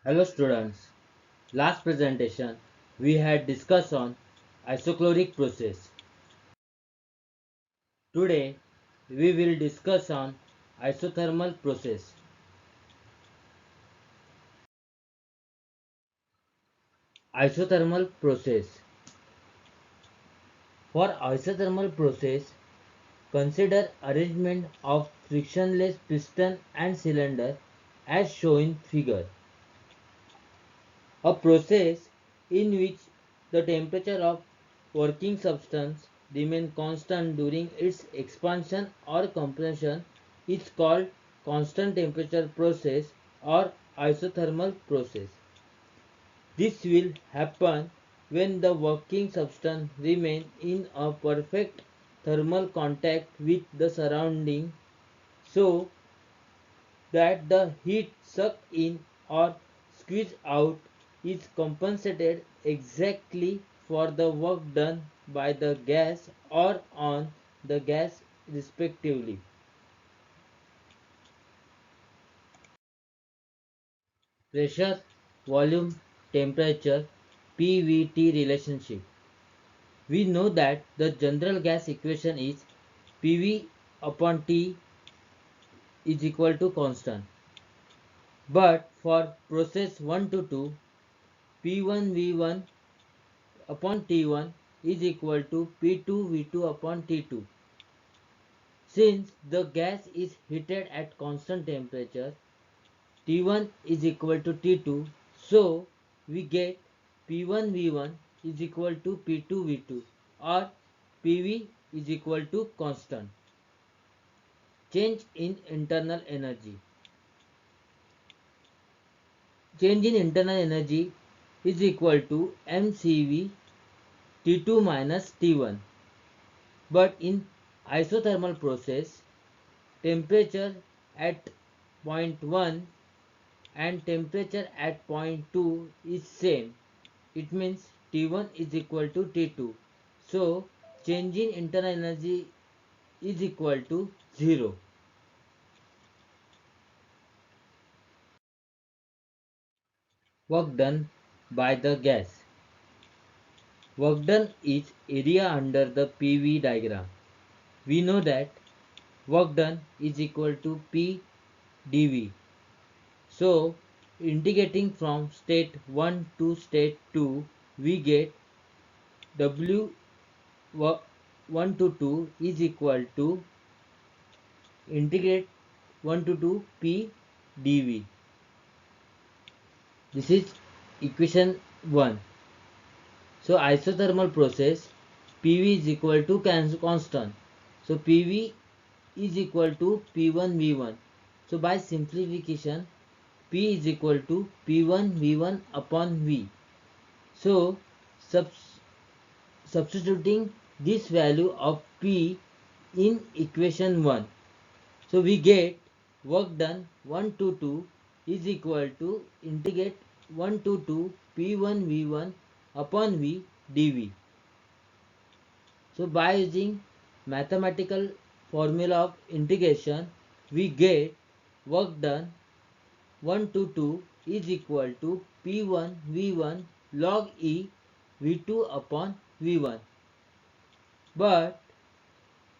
Hello students. Last presentation we had discussed on isochloric process. Today we will discuss on isothermal process. Isothermal process. For isothermal process, consider arrangement of frictionless piston and cylinder as shown in figure. A process in which the temperature of working substance remains constant during its expansion or compression is called constant temperature process or isothermal process. This will happen when the working substance remains in a perfect thermal contact with the surrounding so that the heat sucked in or squeezed out is compensated exactly for the work done by the gas or on the gas respectively. Pressure, volume, temperature, PVT relationship. We know that the general gas equation is PV upon T is equal to constant. But for process 1 to 2, P1 V1 upon T1 is equal to P2 V2 upon T2. Since the gas is heated at constant temperature, T1 is equal to T2, so we get P1 V1 is equal to P2 V2 or PV is equal to constant. Change in internal energy. Change in internal energy is equal to mCV T2 minus T1. But in isothermal process, temperature at point 1 and temperature at point 2 is same. It means T1 is equal to T2. So change in internal energy is equal to 0. Work done by the gas. Work done is area under the PV diagram. We know that work done is equal to P dV. So integrating from state 1 to state 2, we get W1 to 2 is equal to integrate 1 to 2 P dV. This is equation 1. So isothermal process PV is equal to constant. So PV is equal to P1 V1. So by simplification P is equal to P1 V1 upon V. So substituting this value of P in equation 1. So we get work done 1 to 2 is equal to integrate 1 to 2 P1 V1 upon V dV. So by using mathematical formula of integration, we get work done 1 to 2 is equal to P1 V1 log E V2 upon V1. But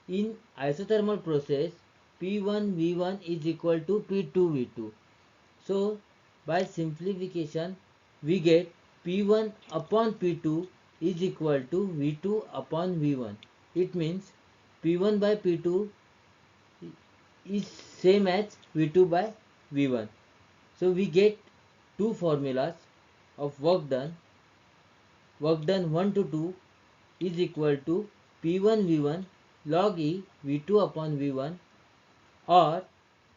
in isothermal process, P1 V1 is equal to P2 V2. So by simplification, we get P1 upon P2 is equal to V2 upon V1. It means P1 by P2 is same as V2 by V1. So we get two formulas of work done. Work done 1 to 2 is equal to P1 V1 log E V2 upon V1 or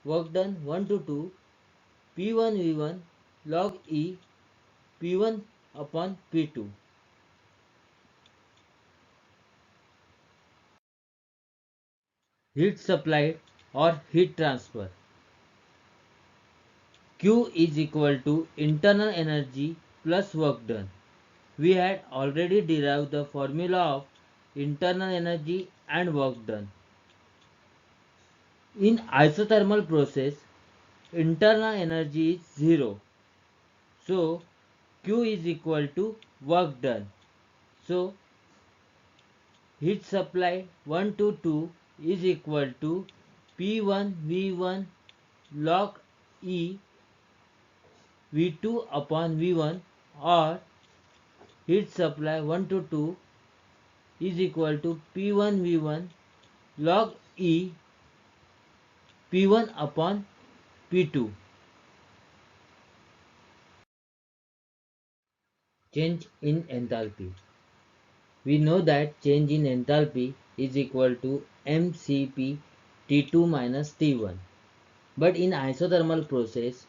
work done 1 to 2 P1 V1 log E P1 upon P2. Heat supplied or heat transfer. Q is equal to internal energy plus work done. We had already derived the formula of internal energy and work done. In isothermal process, internal energy is 0. So Q is equal to work done. So heat supply 1 to 2 is equal to P1 V1 log E V2 upon V1, or heat supply 1 to 2 is equal to P1 V1 log E P1 upon P2. Change in enthalpy. We know that change in enthalpy is equal to mCp T2 minus T1. But in isothermal process,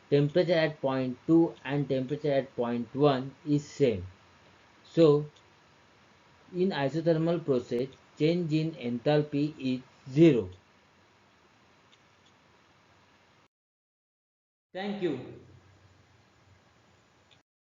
temperature at point 2 and temperature at point 1 is same. So in isothermal process, change in enthalpy is 0. Thank you.